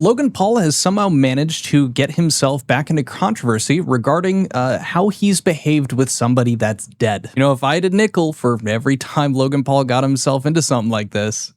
Logan Paul has somehow managed to get himself back into controversy regarding how he's behaved with somebody that's dead. You know, if I had a nickel for every time Logan Paul got himself into something like this,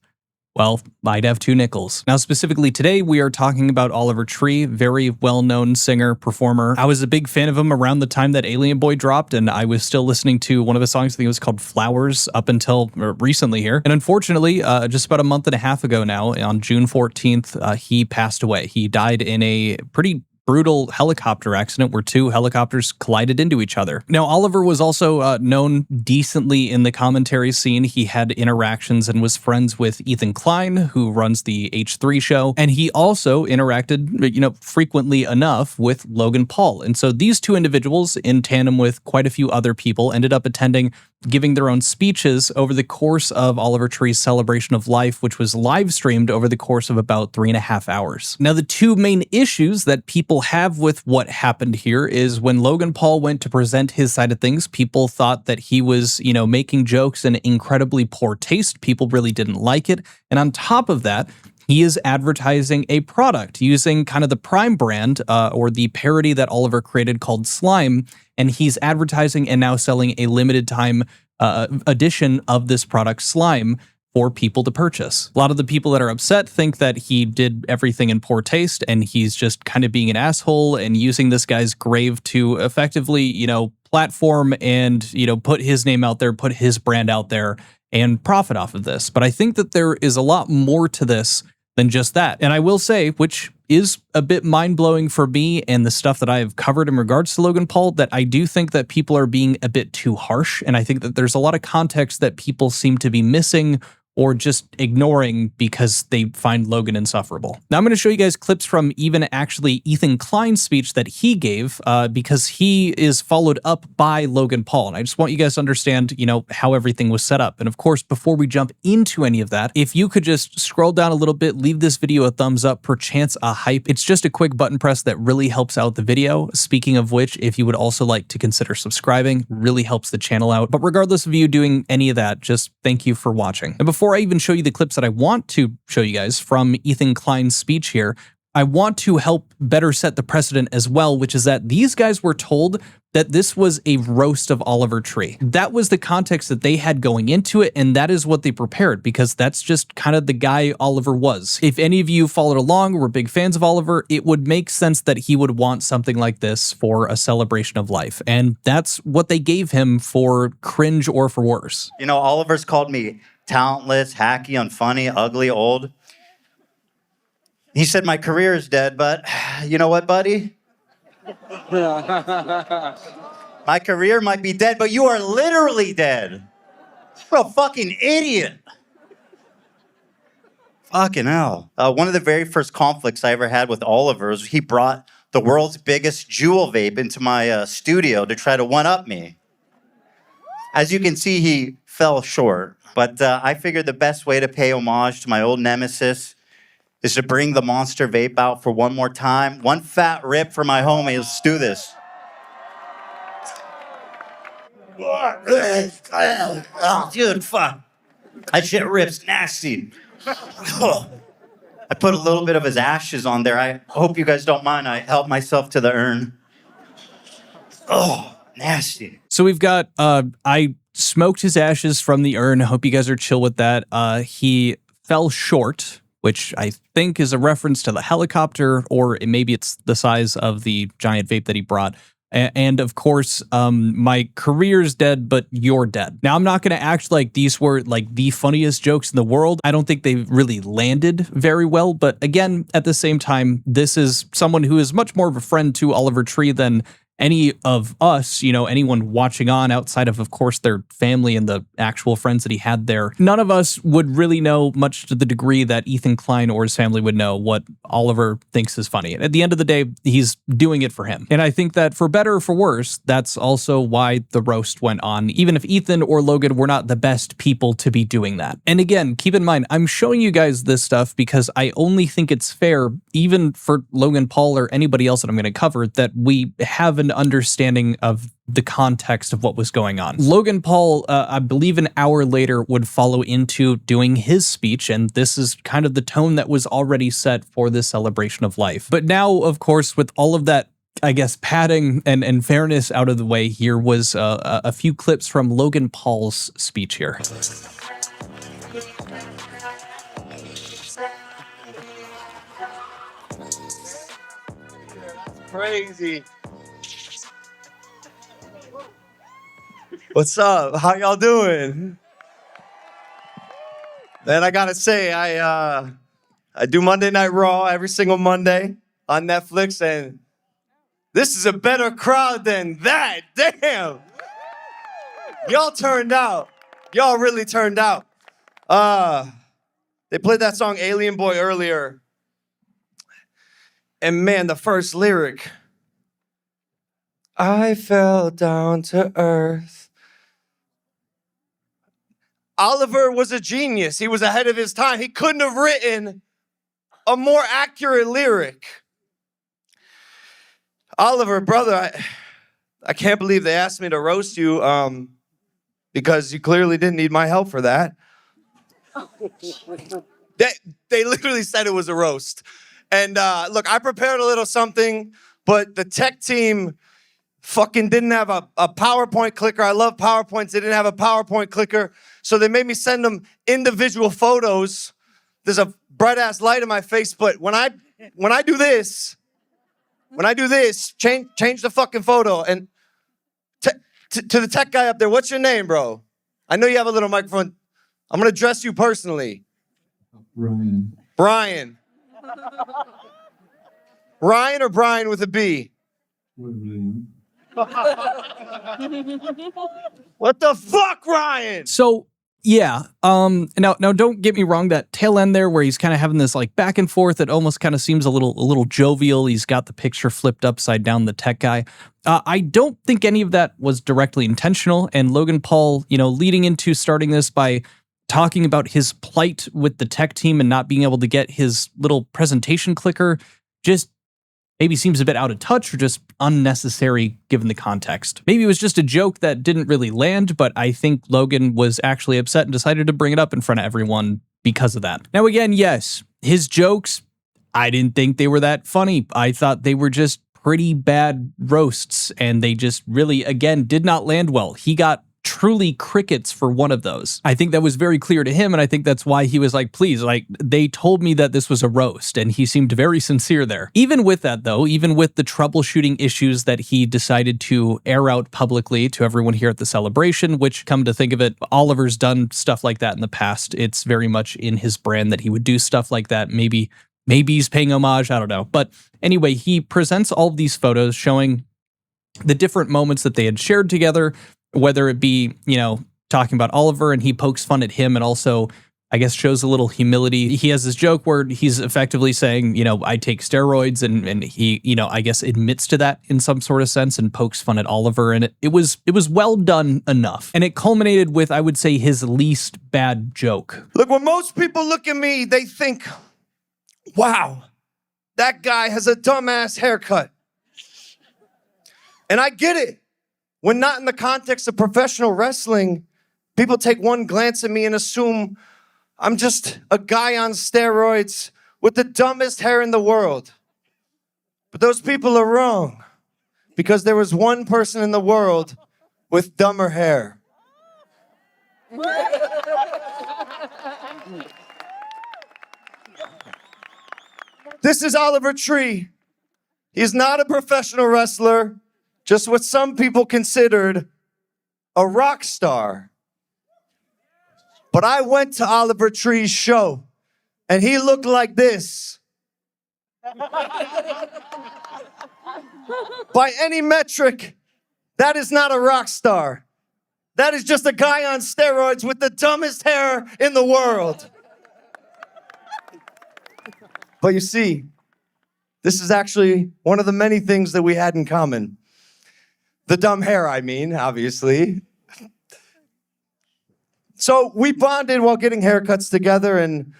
well, I'd have 2 nickels. Now, specifically today, we are talking about Oliver Tree, very well-known singer, performer. I was a big fan of him around the time that Alien Boy dropped, and I was still listening to one of his songs, I think it was called Flowers, up until recently here. And unfortunately, just about a month and a half ago now, on June 14th, he passed away. He died in a pretty brutal helicopter accident where 2 helicopters collided into each other. Now, Oliver was also known decently in the commentary scene. He had interactions and was friends with Ethan Klein, who runs the H3 show, and he also interacted, you know, frequently enough with Logan Paul. And so these 2 individuals, in tandem with quite a few other people, ended up attending, giving their own speeches over the course of Oliver Tree's celebration of life, which was live streamed over the course of about 3.5 hours. Now, the 2 main issues that people have with what happened here is when Logan Paul went to present his side of things, people thought that he was, you know, making jokes in incredibly poor taste. People really didn't like it. And on top of that, he is advertising a product using kind of the Prime brand or the parody that Oliver created called Slime, and he's advertising and now selling a limited time edition of this product Slime for people to purchase. A lot of the people that are upset think that he did everything in poor taste and he's just kind of being an asshole and using this guy's grave to effectively, you know, platform and, you know, put his name out there, put his brand out there and profit off of this. But I think that there is a lot more to this than just that. And I will say, which is a bit mind-blowing for me and the stuff that I have covered in regards to Logan Paul, that I do think that people are being a bit too harsh. And I think that there's a lot of context that people seem to be missing or just ignoring because they find Logan insufferable. Now I'm going to show you guys clips from even actually Ethan Klein's speech that he gave because he is followed up by Logan Paul. And I just want you guys to understand, you know, how everything was set up. And of course, before we jump into any of that, if you could just scroll down a little bit, leave this video a thumbs up, perchance a hype. It's just a quick button press that really helps out the video. Speaking of which, if you would also like to consider subscribing, really helps the channel out. But regardless of you doing any of that, just thank you for watching. And before I even show you the clips that I want to show you guys from Ethan Klein's speech here, I want to help better set the precedent as well, which is that these guys were told that this was a roast of Oliver Tree. That was the context that they had going into it, and that is what they prepared, because that's just kind of the guy Oliver was. If any of you followed along or were big fans of Oliver, it would make sense that he would want something like this for a celebration of life, and that's what they gave him for cringe or for worse. You know, Oliver's called me talentless, hacky, unfunny, ugly, old. He said my career is dead, but you know what, buddy? My career might be dead, but you are literally dead. What a fucking idiot. Fucking hell. One of the very first conflicts I ever had with Oliver was he brought the world's biggest jewel vape into my studio to try to one-up me. As you can see, he fell short. But I figured the best way to pay homage to my old nemesis is to bring the monster vape out for one more time. One fat rip for my homie. Let's do this. Oh, dude, fuck. That shit rips nasty. I put a little bit of his ashes on there. I hope you guys don't mind. I helped myself to the urn. Oh, nasty. So we've got, I smoked his ashes from the urn. I hope you guys are chill with that. He fell short, which I think is a reference to the helicopter, or maybe it's the size of the giant vape that he brought. And of course, my career's dead, but you're dead. Now, I'm not going to act like these were like the funniest jokes in the world. I don't think they really landed very well. But again, at the same time, this is someone who is much more of a friend to Oliver Tree than any of us, you know, anyone watching on outside of course, their family and the actual friends that he had there. None of us would really know, much to the degree that Ethan Klein or his family would know, what Oliver thinks is funny. And at the end of the day, he's doing it for him. And I think that for better or for worse, that's also why the roast went on, even if Ethan or Logan were not the best people to be doing that. And again, keep in mind, I'm showing you guys this stuff because I only think it's fair, even for Logan Paul or anybody else that I'm going to cover, that we have an understanding of the context of what was going on. Logan Paul, I believe an hour later, would follow into doing his speech, and this is kind of the tone that was already set for this celebration of life. But now, of course, with all of that, I guess, padding and fairness out of the way, here was a few clips from Logan Paul's speech here. Crazy. What's up? How y'all doing? Man, I gotta say, I do Monday Night Raw every single Monday on Netflix, and this is a better crowd than that. Damn. Y'all turned out. Y'all really turned out. They played that song Alien Boy earlier. And man, the first lyric, I fell down to earth. Oliver was a genius. He was ahead of his time. He couldn't have written a more accurate lyric. Oliver, brother, I can't believe they asked me to roast you because you clearly didn't need my help for that. They literally said it was a roast. And look, I prepared a little something, but the tech team fucking didn't have a PowerPoint clicker. I love PowerPoints. They didn't have a PowerPoint clicker. So they made me send them individual photos. There's a bright ass light in my face, but when I do this, change the fucking photo. And to the tech guy up there, what's your name, bro? I know you have a little microphone. I'm gonna address you personally. Brian. Brian. Ryan or Brian with a B? What the fuck, Ryan? So yeah, now don't get me wrong, that tail end there where he's kind of having this like back and forth, it almost kind of seems a little jovial. He's got the picture flipped upside down, the tech guy. I don't think any of that was directly intentional, and Logan Paul, leading into starting this by talking about his plight with the tech team and not being able to get his little presentation clicker, just maybe seems a bit out of touch or just unnecessary given the context. Maybe it was just a joke that didn't really land, but I think Logan was actually upset and decided to bring it up in front of everyone because of that. Now again, yes, his jokes, I didn't think they were that funny. I thought they were just pretty bad roasts, and they just really, again, did not land well. He got truly crickets for one of those. I think that was very clear to him, and I think that's why he was like, please, like, they told me that this was a roast, and he seemed very sincere there. Even with that, though, even with the troubleshooting issues that he decided to air out publicly to everyone here at the celebration, which, come to think of it, Oliver's done stuff like that in the past. It's very much in his brand that he would do stuff like that. Maybe he's paying homage, I don't know. But anyway, he presents all of these photos showing the different moments that they had shared together, whether it be, talking about Oliver, and he pokes fun at him and also, I guess, shows a little humility. He has this joke where he's effectively saying, I take steroids, and he, I guess, admits to that in some sort of sense and pokes fun at Oliver. And it was well done enough. And it culminated with, I would say, his least bad joke. Look, when most people look at me, they think, wow, that guy has a dumbass haircut. And I get it. When not in the context of professional wrestling, people take one glance at me and assume I'm just a guy on steroids with the dumbest hair in the world. But those people are wrong, because there was one person in the world with dumber hair. This is Oliver Tree. He's not a professional wrestler, just what some people considered a rock star. But I went to Oliver Tree's show, and he looked like this. By any metric, that is not a rock star. That is just a guy on steroids with the dumbest hair in the world. But you see, this is actually one of the many things that we had in common. The dumb hair, I mean, obviously. So we bonded while getting haircuts together, and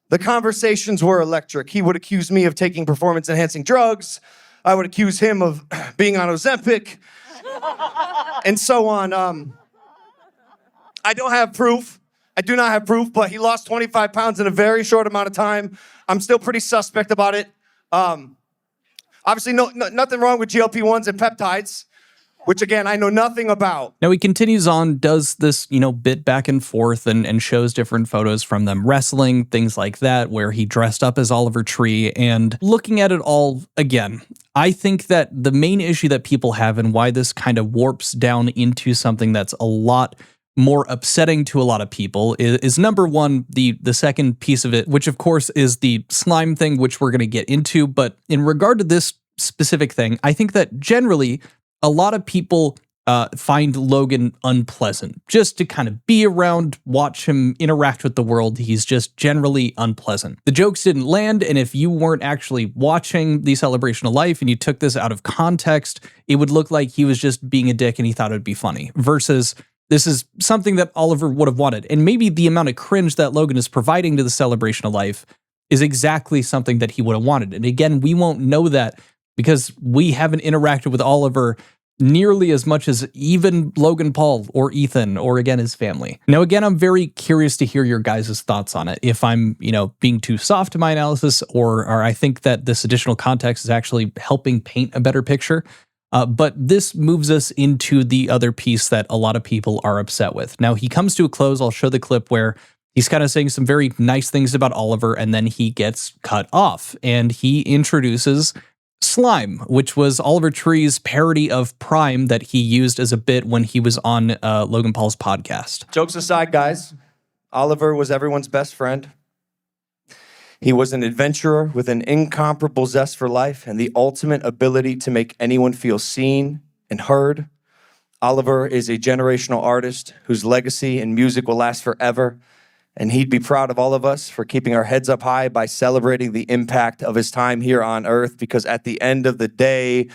the conversations were electric. He would accuse me of taking performance-enhancing drugs. I would accuse him of being on Ozempic. and so on. I don't have proof. I do not have proof, but he lost 25 pounds in a very short amount of time. I'm still pretty suspect about it. Obviously, nothing wrong with GLP-1s and peptides, which again, I know nothing about. Now he continues on, does this, bit back and forth and shows different photos from them wrestling, things like that, where he dressed up as Oliver Tree. And looking at it all again, I think that the main issue that people have and why this kind of warps down into something that's a lot more upsetting to a lot of people is number one, the second piece of it, which of course is the slime thing, which we're going to get into. But in regard to this specific thing, I think that generally a lot of people find Logan unpleasant. Just to kind of be around, watch him interact with the world, he's just generally unpleasant. The jokes didn't land, and if you weren't actually watching the Celebration of Life and you took this out of context, it would look like he was just being a dick and he thought it would be funny, versus this is something that Oliver would have wanted. And maybe the amount of cringe that Logan is providing to the Celebration of Life is exactly something that he would have wanted. And again, we won't know that because we haven't interacted with Oliver nearly as much as even Logan Paul or Ethan or again his family. Now again, I'm very curious to hear your guys' thoughts on it. If I'm, being too soft in my analysis or I think that this additional context is actually helping paint a better picture. But this moves us into the other piece that a lot of people are upset with. Now he comes to a close. I'll show the clip where he's kind of saying some very nice things about Oliver and then he gets cut off and he introduces Slime, which was Oliver Tree's parody of Prime that he used as a bit when he was on Logan Paul's podcast. Jokes aside, guys, Oliver was everyone's best friend. He was an adventurer with an incomparable zest for life and the ultimate ability to make anyone feel seen and heard. Oliver is a generational artist whose legacy and music will last forever, and he'd be proud of all of us for keeping our heads up high by celebrating the impact of his time here on Earth, because at the end of the day,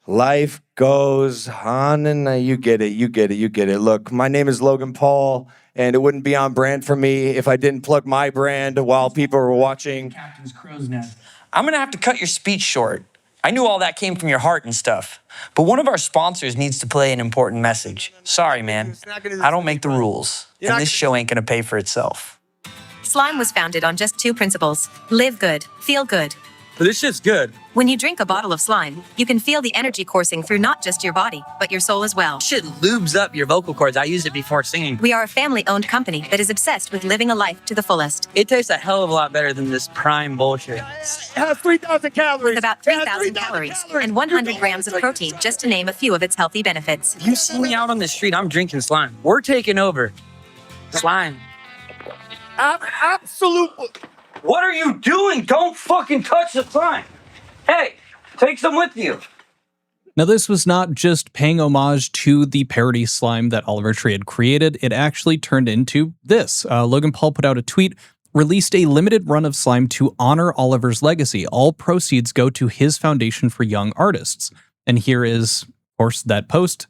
life goes on, and you get it. Look, my name is Logan Paul, and it wouldn't be on brand for me if I didn't plug my brand while people were watching. Captain's crow's nest. I'm gonna have to cut your speech short. I knew all that came from your heart and stuff, but one of our sponsors needs to play an important message. Sorry, man. I don't make the rules, and this show ain't gonna pay for itself. Slime was founded on just two principles: live good, feel good. But this shit's good. When you drink a bottle of slime, you can feel the energy coursing through not just your body, but your soul as well. Shit lubes up your vocal cords. I use it before singing. We are a family-owned company that is obsessed with living a life to the fullest. It tastes a hell of a lot better than this Prime bullshit. It has 3,000 calories. With about 3,000 calories and 100 grams of protein, just to name a few of its healthy benefits. You see me out on the street, I'm drinking slime. We're taking over. Slime. Absolutely. What are you doing? Don't fucking touch the slime. Hey, take some with you. Now, this was not just paying homage to the parody slime that Oliver Tree had created. It actually turned into this. Logan Paul put out a tweet, released a limited run of slime to honor Oliver's legacy. All proceeds go to his foundation for young artists. And here is, of course, that post.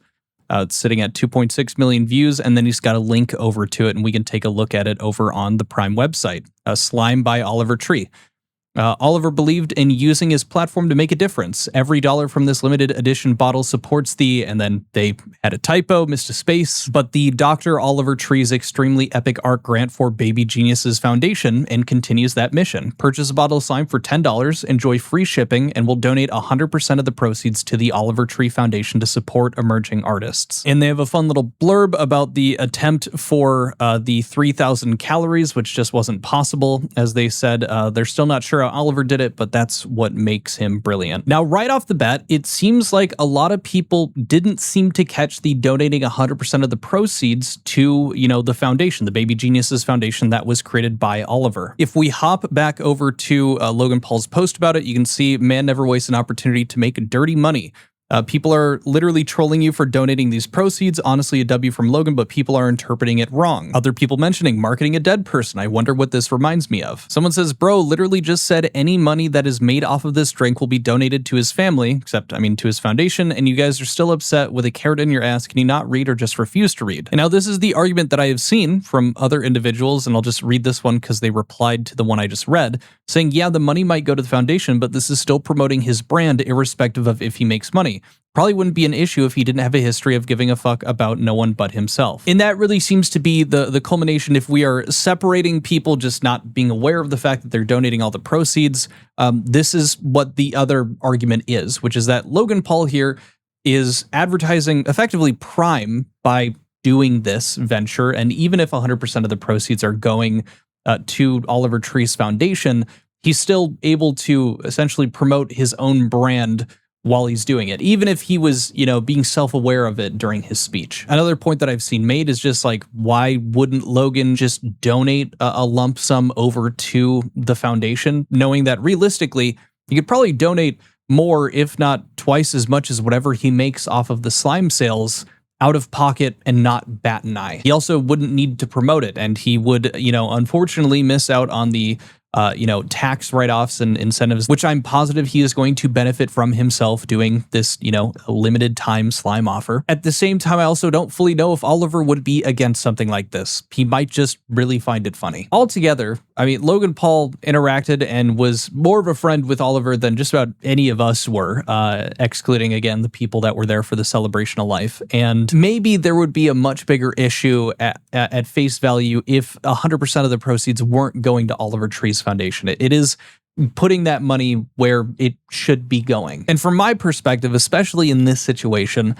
It's sitting at 2.6 million views, and then he's got a link over to it, and we can take a look at it over on the Prime website. Slime by Oliver Tree. Oliver believed in using his platform to make a difference. Every dollar from this limited edition bottle supports the, and then they had a typo, missed a space, but the Dr. Oliver Tree's extremely epic art grant for Baby Geniuses Foundation, and continues that mission. Purchase a bottle of slime for $10, enjoy free shipping, and we'll donate 100% of the proceeds to the Oliver Tree Foundation to support emerging artists. And they have a fun little blurb about the attempt for the 3,000 calories, which just wasn't possible. As they said, they're still not sure Oliver did it, but that's what makes him brilliant. Now, right off the bat, it seems like a lot of people didn't seem to catch the donating 100% of the proceeds to, the foundation, the Baby Geniuses Foundation that was created by Oliver. If we hop back over to Logan Paul's post about it, you can see, man never wastes an opportunity to make dirty money. People are literally trolling you for donating these proceeds. Honestly, a W from Logan, but people are interpreting it wrong. Other people mentioning marketing a dead person. I wonder what this reminds me of. Someone says, bro, literally just said any money that is made off of this drink will be donated to his family, except, to his foundation, and you guys are still upset with a carrot in your ass. Can you not read or just refuse to read? And now this is the argument that I have seen from other individuals, and I'll just read this one because they replied to the one I just read, saying, yeah, the money might go to the foundation, but this is still promoting his brand irrespective of if he makes money. probably wouldn't be an issue if he didn't have a history of giving a fuck about no one but himself. And that really seems to be the culmination. If we are separating people just not being aware of the fact that they're donating all the proceeds, this is what the other argument is, which is that Logan Paul here is advertising effectively Prime by doing this venture. And even if 100% of the proceeds are going to Oliver Tree's foundation, he's still able to essentially promote his own brand while he's doing it, even if he was, being self-aware of it during his speech. Another point that I've seen made is just like, why wouldn't Logan just donate a lump sum over to the foundation, knowing that realistically, he could probably donate more, if not twice as much as whatever he makes off of the slime sales out of pocket and not bat an eye. He also wouldn't need to promote it, and he would, unfortunately miss out on the tax write-offs and incentives, which I'm positive he is going to benefit from himself doing this, a limited time slime offer. At the same time, I also don't fully know if Oliver would be against something like this. He might just really find it funny. Altogether, I mean, Logan Paul interacted and was more of a friend with Oliver than just about any of us were, excluding, again, the people that were there for the celebration of life. And maybe there would be a much bigger issue at face value if 100% of the proceeds weren't going to Oliver Tree's foundation. It is putting that money where it should be going. And from my perspective, especially in this situation,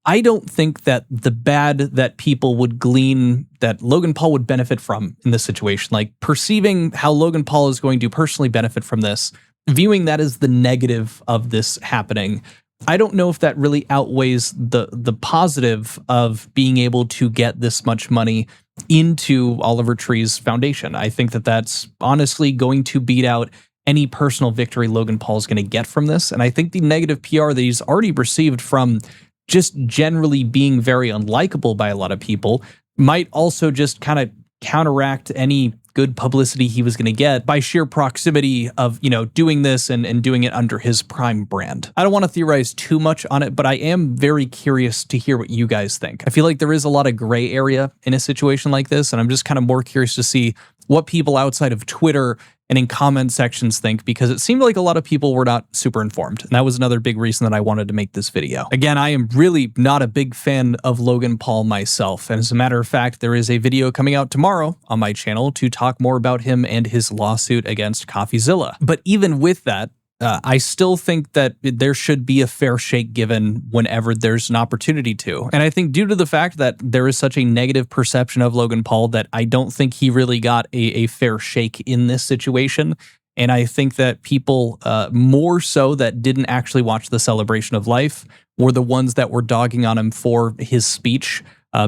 I don't think that the bad that people would glean that Logan Paul would benefit from in this situation, like perceiving how Logan Paul is going to personally benefit from this, viewing that as the negative of this happening, I don't know if that really outweighs the positive of being able to get this much money into Oliver Tree's foundation. I think that that's honestly going to beat out any personal victory Logan Paul is going to get from this. And I think the negative PR that he's already received from just generally being very unlikable by a lot of people might also just kind of counteract any good publicity he was going to get by sheer proximity of, doing this and doing it under his Prime brand. I don't want to theorize too much on it, but I am very curious to hear what you guys think. I feel like there is a lot of gray area in a situation like this, and I'm just kind of more curious to see what people outside of Twitter and in comment sections think, because it seemed like a lot of people were not super informed. And that was another big reason that I wanted to make this video. Again, I am really not a big fan of Logan Paul myself. And as a matter of fact, there is a video coming out tomorrow on my channel to talk more about him and his lawsuit against CoffeeZilla. But even with that, I still think that there should be a fair shake given whenever there's an opportunity to. And I think due to the fact that there is such a negative perception of Logan Paul, that I don't think he really got a fair shake in this situation. And I think that people more so that didn't actually watch the celebration of life were the ones that were dogging on him for his speech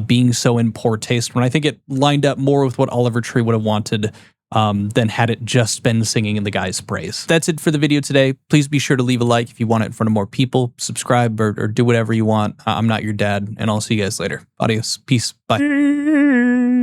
being so in poor taste, when I think it lined up more with what Oliver Tree would have wanted than had it just been singing in the guy's praise. That's it for the video today. Please be sure to leave a like if you want it in front of more people, subscribe or do whatever you want. I'm not your dad, and I'll see you guys later. Adios. Peace. Bye.